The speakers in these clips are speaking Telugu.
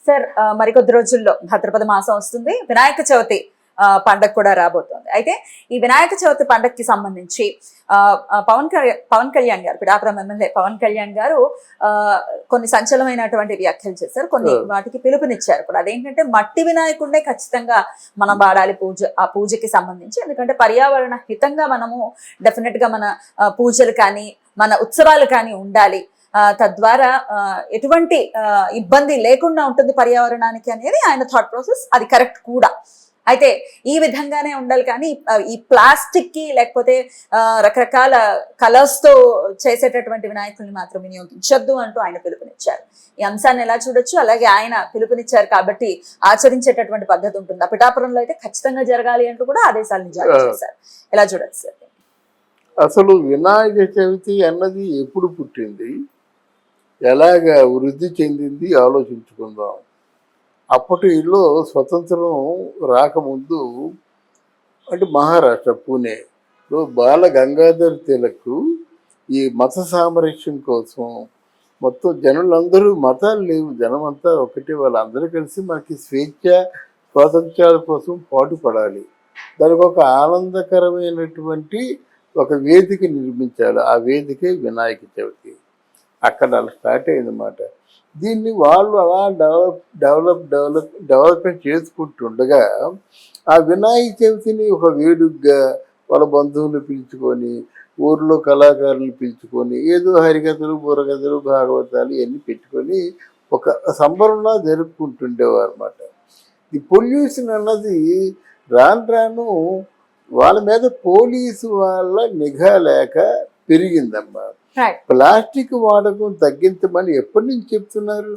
సార్ మరికొద్ది రోజుల్లో భాద్రపద మాసం వస్తుంది, వినాయక చవితి పండగ కూడా రాబోతోంది. అయితే ఈ వినాయక చవితి పండగకి సంబంధించి పవన్ కళ్యాణ్ గారు, పిఠాపురం ఎమ్మెల్యే పవన్ కళ్యాణ్ గారు కొన్ని సంచలనమైనటువంటి వ్యాఖ్యలు చేశారు, కొన్ని వాటికి పిలుపునిచ్చారు కూడా. అదేంటంటే మట్టి వినాయకుడినే ఖచ్చితంగా మనం వాడాలి ఆ పూజకి సంబంధించి. ఎందుకంటే పర్యావరణ హితంగా మనము డెఫినెట్ గా మన పూజలు కానీ మన ఉత్సవాలు కానీ ఉండాలి, తద్వారా ఎటువంటి ఇబ్బంది లేకుండా ఉంటుంది పర్యావరణానికి అనేది ఆయన థాట్ ప్రాసెస్. అది కరెక్ట్ కూడా. అయితే ఈ విధంగానే ఉండాలి, కానీ ఈ ప్లాస్టిక్ కి లేకపోతే రకరకాల కలర్స్ తో చేసేటటువంటి వినాయకుల్ని మాత్రం వినియోగించొద్దు అంటూ ఆయన పిలుపునిచ్చారు. ఈ అంశాన్ని ఎలా చూడొచ్చు? అలాగే ఆయన పిలుపునిచ్చారు కాబట్టి ఆచరించేటటువంటి పద్ధతి ఉంటుందా? పిఠాపురంలో అయితే ఖచ్చితంగా జరగాలి అంటూ కూడా ఆదేశాలను జారీ చేశారు. ఎలా చూడొచ్చు సార్? అసలు వినాయక చవితి అన్నది ఎప్పుడు పుట్టింది, ఎలాగ వృద్ధి చెందింది ఆలోచించుకుందాం. అప్పటిలో స్వతంత్రం రాకముందు అంటే మహారాష్ట్ర పూణేలో బాల గంగాధర్ తిలక్ ఈ మత సామరస్యం కోసం మొత్తం జనులందరూ, మతాలు లేవు, జనమంతా ఒకటి, వాళ్ళందరూ కలిసి మనకి స్వేచ్ఛ స్వాతంత్ర్యాల కోసం పాటుపడాలి, దానికి ఒక ఆనందకరమైనటువంటి ఒక వేదిక నిర్మించాలి. ఆ వేదికే వినాయక చవితి. అక్కడ అలా స్టార్ట్ అయిందన్నమాట. దీన్ని వాళ్ళు అలా డెవలప్మెంట్ చేసుకుంటుండగా ఆ వినాయక చవితిని ఒక వేడుకగా వాళ్ళ బంధువులు పిలుచుకొని, ఊర్లో కళాకారులు పిలుచుకొని, ఏదో హరికథలు, బుర్రకథలు, భాగవతాలు ఇవన్నీ పెట్టుకొని ఒక సంబరంలా జరుపుకుంటుండేవారు అన్నమాట. ఈ పొల్యూషన్ అన్నది రాను రాను వాళ్ళ మీద పోలీసు వాళ్ళ నిఘా లేక పెరిగిందమ్మా. ప్లాస్టిక్ వాడకం తగ్గించమని ఎప్పటి నుంచి చెప్తున్నారు?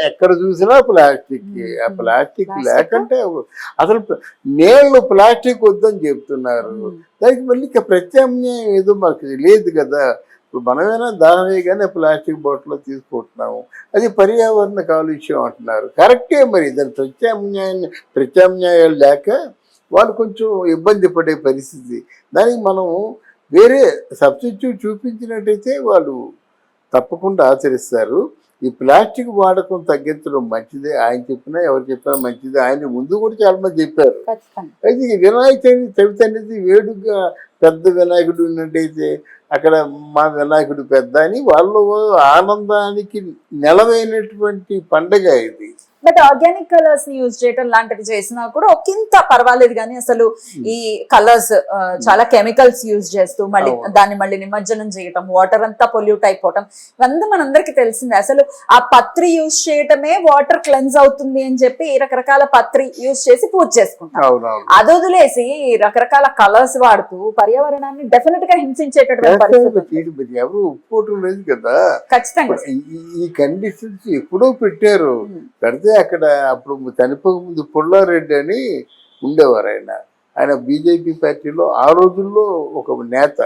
ఎక్కడ చూసినా ప్లాస్టిక్. ఆ ప్లాస్టిక్ లేకంటే అసలు నేళ్ళు ప్లాస్టిక్ వద్దని చెప్తున్నారు. దానికి మళ్ళీ ప్రత్యామ్నాయం ఏదో మాకు లేదు కదా. ఇప్పుడు మనమైనా దానివేగానే ప్లాస్టిక్ బాటిల్లో తీసుకుంటున్నాము, అది పర్యావరణ కాలుష్యం అంటున్నారు. కరెక్టే, మరి దాని ప్రత్యామ్నాయాలు లేక వాళ్ళు కొంచెం ఇబ్బంది పడే పరిస్థితి. దానికి మనం వేరే సబ్స్టిట్యూట్ చూపించినట్టయితే వాళ్ళు తప్పకుండా ఆచరిస్తారు. ఈ ప్లాస్టిక్ వాడకం తగ్గించడం మంచిదే, ఆయన చెప్పినా ఎవరు చెప్పినా మంచిదే. ఆయన ముందు కూడా చాలా మంది చెప్పారు. అయితే ఈ వినాయక చవితి అనేది వేడుకగా పెద్ద వినాయకుడు ఉన్నట్టయితే అక్కడ మా వినాయకుడు పెద్ద అని వాళ్ళు ఆనందానికి నెలవైనటువంటి పండగ ఇది. బట్ ఆర్గానిక్ కలర్స్ ని యూజ్ చేయడం లాంటివి చేసినా కూడా ఒకంత పర్వాలేదు, కానీ అసలు ఈ కలర్స్ చాలా కెమికల్స్ యూజ్ చేస్తూ మళ్ళీ నిమజ్జనం చేయటం, వాటర్ అంతా పొల్యూట్ అయిపోవటం, ఇవంతా మనందరికి తెలిసిందే. అసలు ఆ పత్రి యూజ్ చేయటమే వాటర్ క్లెన్స్ అవుతుంది అని చెప్పి రకరకాల పత్రి యూజ్ చేసి పూజ చేసుకుంటాం. అది వదిలేసి రకరకాల కలర్స్ వాడుతూ పర్యావరణాన్ని డెఫినెట్ గా హింసించేటటువంటి పరిస్థితి ఎవరు ఒప్పుకోవటం లేదు కదా. ఖచ్చితంగా ఈ కండిషన్స్ ఎప్పుడో పెట్టారు. పెడితే అక్కడ అప్పుడు చనిపోక ముందు పుల్లారెడ్డి అని ఉండేవారు. ఆయన బీజేపీ పార్టీలో ఆ రోజుల్లో ఒక నేత.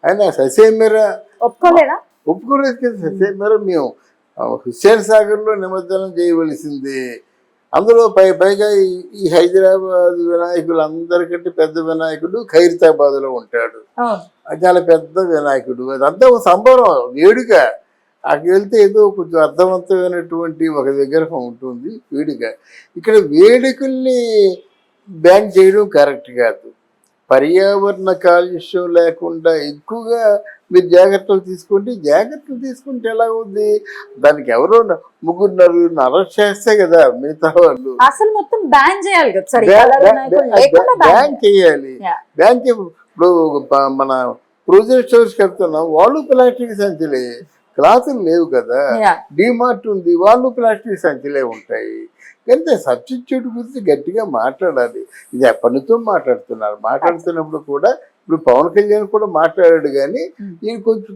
ఆయన ససేమిరా ఒప్పుకోలేదు కదా. ససేమిరా మేము హుస్సేన్ సాగర్లో నిమజ్జనం చేయవలసింది. అందులో పైగా ఈ హైదరాబాద్ వినాయకులు అందరికంటే పెద్ద వినాయకుడు ఖైరతాబాద్లో ఉంటాడు. చాలా పెద్ద వినాయకుడు. అదంతా ఒక సంబరం, వేడుక. అక్కడికి వెళ్తే ఏదో కొంచెం అర్థవంతమైనటువంటి ఒక విగ్రహం ఉంటుంది, వేడుక. ఇక్కడ వేడుకల్ని బ్యాన్ చేయడం కరెక్ట్ కాదు. పర్యావరణ కాలుష్యం లేకుండా ఎక్కువగా మీరు జాగ్రత్తలు తీసుకుంటే ఎలా ఉంది? దానికి ఎవరో ముగ్గురు అరెస్ట్ చేస్తే కదా మిగతా వాళ్ళు. అసలు మొత్తం బ్యాన్ చేయాలి కదా, బ్యాన్ చేయాలి. ఇప్పుడు మన ప్రొవిజన్ స్టోర్స్కి వెళ్తున్నాం, వాళ్ళు ప్లాస్టిక్ సంచులే, క్లాసులు లేవు కదా. డిమార్ట్ ఉంది, వాళ్ళు ప్లాస్టిక్ సంచులే ఉంటాయి. కానీ సబ్స్టిట్యూట్ గురించి గట్టిగా మాట్లాడాలి. ఇది ఎప్పటి నుంచో మాట్లాడుతున్నప్పుడు కూడా ఇప్పుడు పవన్ కళ్యాణ్ కూడా మాట్లాడాడు, కానీ ఈయన కొంచెం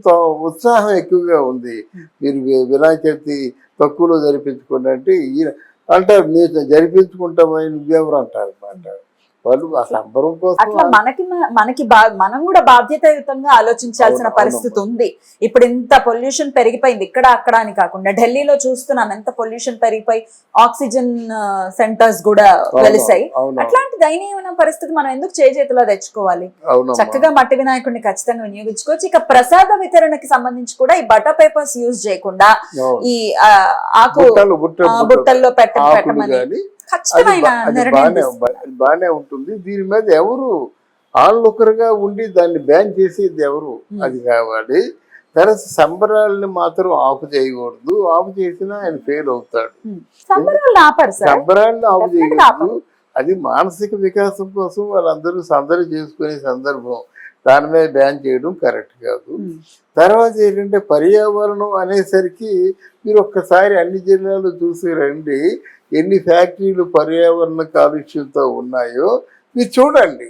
ఉత్సాహం ఎక్కువగా ఉంది. మీరు వినాయక చవితి తక్కువలో జరిపించుకోండి అంటే ఈయన అంటారు, నేను జరిపించుకుంటామని నువ్వెవరు అంటారు అన్నమాట. వాళ్ళు ఆ సంబరం కోసం అట్లా మనకి మనం కూడా బాధ్యతాయుతంగా ఆలోచించాల్సిన అవును, పరిస్థితి ఉంది. ఇప్పుడు ఇంత పొల్యూషన్ పెరిగిపోయింది ఇక్కడ అక్కడ అని కాకుండా ఢిల్లీలో చూస్తున్నాం ఎంత పొల్యూషన్ పెరిగిపోయి ఆక్సిజన్ సెంటర్స్ కూడా వెలిసాయి. అట్లాంటి దయనీయమైన పరిస్థితి మనం ఎందుకు చేతిలో తెచ్చుకోవాలి? చక్కగా మట్టి వినాయకుడిని ఖచ్చితంగా వినియోగించుకోవచ్చు. ఇక ప్రసాద వితరణకి సంబంధించి కూడా ఈ బటర్ పేపర్స్ యూజ్ చేయకుండా ఈ ఆకు బుట్టల్లో పెట్టమని బానే ఉంటుంది. దీని మీద ఎవరు ఆన్లుకరుగా ఉండి దాన్ని బ్యాన్ చేసేది ఎవరు? అది కావాలి. తర్వాత సంబరాలని మాత్రం ఆపు చేయకూడదు. ఆపు చేసినా ఆయన ఫెయిల్ అవుతాడు. సంబరాలను ఆపు చేయకూడదు. అది మానసిక వికాసం కోసం వాళ్ళందరూ సందడి చేసుకునే సందర్భం. దాని మీద బ్యాన్ చేయడం కరెక్ట్ కాదు. తర్వాత ఏంటంటే పర్యావరణం అనేసరికి మీరు ఒక్కసారి అన్ని జిల్లాలు చూసి రండి, ఎన్ని ఫ్యాక్టరీలు పర్యావరణ కాలుష్యంతో ఉన్నాయో మీరు చూడండి.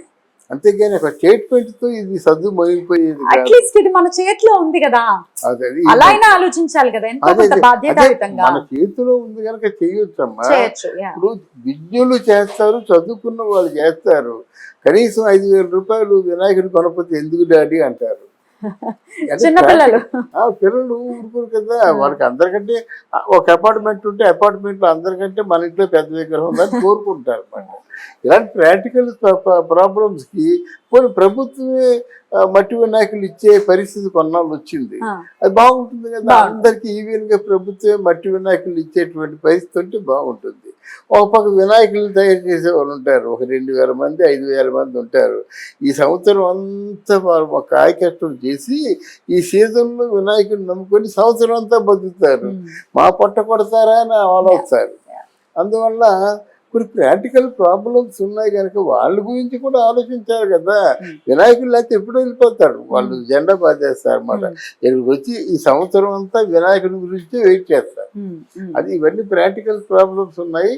అంతేగాని ఒక స్టేట్మెంట్ తో ఇది సద్దు మొగిలిపోయేది. అట్లీస్ట్ ఇది మన చేతిలో ఉంది కదా, అలా అయినా ఆలోచించాలి కదా. మన చేతిలో ఉంది కనుక చేయొచ్చమ్మా. ఇప్పుడు విద్యులు చేస్తారు, చదువుకున్న వాళ్ళు చేస్తారు. కనీసం 5,000 రూపాయలు వినాయకుడి గణపతి ఎందుకు డాడీ అంటారు. పిల్లలు ఊరుకోరు కదా. వాళ్ళకి అందరికంటే ఒక అపార్ట్మెంట్ ఉంటే అపార్ట్మెంట్ లో అందరికంటే మన ఇంట్లో పెద్ద విగ్రహం ఉందని కోరుకుంటారు అన్నమాట. ఇలాంటి ప్రాక్టికల్ ప్రాబ్లమ్స్ కి పోనీ ప్రభుత్వమే మట్టి వినాయకులు ఇచ్చే పరిస్థితి కొన్నాళ్ళు వచ్చింది. అది బాగుంటుంది కదా. అందరికి ఈవెన్ గా ప్రభుత్వమే మట్టి వినాయకులు ఇచ్చేటువంటి పరిస్థితి ఉంటే బాగుంటుంది. ఒక పక్క వినాయకులు తయారు చేసే వాళ్ళు ఉంటారు, ఒక 2,000 మంది 5,000 మంది ఉంటారు. ఈ సంవత్సరం అంతా వాళ్ళు కాయకష్టం చేసి ఈ సీజన్లో వినాయకుడిని నమ్ముకొని సంవత్సరం అంతా బతుకుతారు. మా పొట్ట కొడతారా అని ఆలోచిస్తారు. అందువల్ల కొన్ని ప్రాక్టికల్ ప్రాబ్లమ్స్ ఉన్నాయి కనుక వాళ్ళ గురించి కూడా ఆలోచించారు కదా. వినాయకులు లేకపోతే ఎప్పుడు వెళ్ళిపోతారు, వాళ్ళు జెండా బాధేస్తారు అన్నమాట. ఇక్కడికి వచ్చి ఈ సంవత్సరం అంతా వినాయకుడి గురించి వెయిట్ చేస్తారు. అది ఇవన్నీ ప్రాక్టికల్ ప్రాబ్లమ్స్ ఉన్నాయి.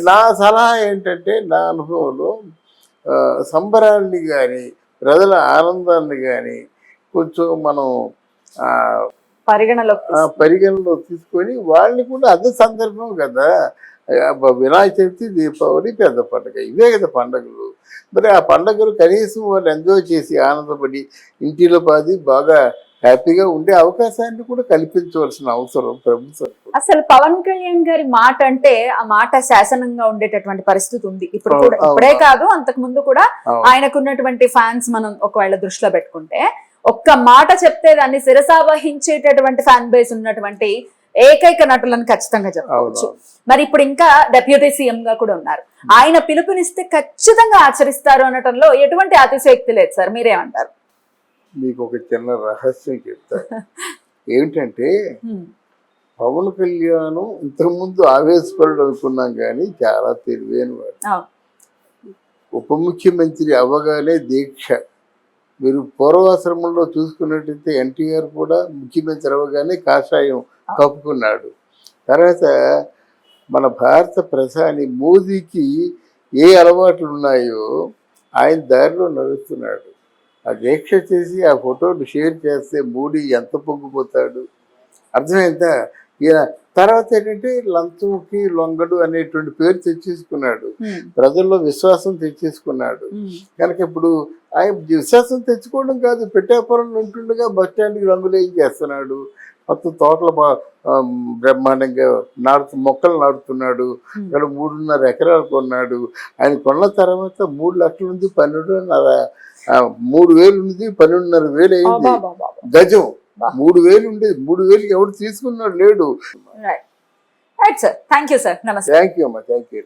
నా సలహా ఏంటంటే, నా అనుభవంలో సంబరాన్ని కానీ ప్రజల ఆనందాన్ని కానీ కొంచెం మనం పరిగణలో తీసుకొని వాళ్ళని కూడా అదే సందర్భం కదా. వినాయక చవితి, దీపావళి, పెద్ద పండుగ, ఇవే కదా పండుగలు. మరి ఆ పండుగలు కనీసం వాళ్ళు ఎంజాయ్ చేసి ఆనందపడి ఇంటిలో పాది బాగా హ్యాపీగా ఉండే అవకాశాన్ని కూడా కల్పించవలసిన అవసరం ప్రభుత్వం. అసలు పవన్ కళ్యాణ్ గారి మాట అంటే ఆ మాట శాసనంగా ఉండేటటువంటి పరిస్థితి ఉంది ఇప్పుడు కూడా. ఇప్పుడే కాదు, అంతకు ముందు కూడా ఆయనకున్నటువంటి ఫ్యాన్స్ మనం ఒకవేళ దృష్టిలో పెట్టుకుంటే ఒక్క మాట చెప్తే దాన్ని శిరసావహించేటటువంటి ఫ్యాన్ బేస్ ఉన్నటువంటి ఏకైక నటులను ఖచ్చితంగా చెప్పవచ్చు. మరి ఇప్పుడు ఇంకా డెప్యూటీ సీఎం గా కూడా ఉన్నారు. ఆయన పిలుపునిస్తే ఖచ్చితంగా ఆచరిస్తారు అనటంలో ఎటువంటి అతిశయోక్తి లేదు సార్, మీరేమంటారు? మీకు ఒక చిన్న రహస్యం చెప్తాను. ఏమిటంటే పవన్ కళ్యాణ్ ఇంతకుముందు ఆవేశపరుడు అనుకున్నాం కానీ చాలా తెలివైన వాడు. ఉప ముఖ్యమంత్రి అవ్వగానే దీక్ష. మీరు పూర్వాశ్రమంలో చూసుకున్నట్టయితే ఎన్టీఆర్ కూడా ముఖ్యమంత్రి అవ్వగానే కాషాయం కప్పుకున్నాడు. తర్వాత మన భారత ప్రధాని మోదీకి ఏ అలవాట్లు ఉన్నాయో ఆయన దారిలో నడుస్తున్నాడు. ఆ దీక్ష చేసి ఆ ఫోటోలు షేర్ చేస్తే మోడీ ఎంత పొంగిపోతాడు, అర్థమైందా? ఈయన తర్వాత ఏంటంటే లంచంకి లొంగడు అనేటువంటి పేరు తెచ్చేసుకున్నాడు, ప్రజల్లో విశ్వాసం తెచ్చేసుకున్నాడు. కనుక ఇప్పుడు ఆయన విశ్వాసం తెచ్చుకోవడం కాదు, పెట్టాపురంలో ఉంటుండగా బస్ స్టాండ్కి రంగులేం చేస్తున్నాడు, మొత్తం తోటలు బ్రహ్మాండంగా మొక్కలు నాటుతున్నాడు. ఇక్కడ 3.5 ఎకరాలు కొన్నాడు. ఆయన కొన్న తర్వాత 3 లక్షల నుంచి 12.5 3,000 ఉంది, 12,500 అయింది గజం. 3,000 ఉండేది, 3,000 ఎవరు తీసుకున్నాడు లేడు. Thank you sir. నమస్తే. థ్యాంక్ యూ అమ్మా, థ్యాంక్ యూ.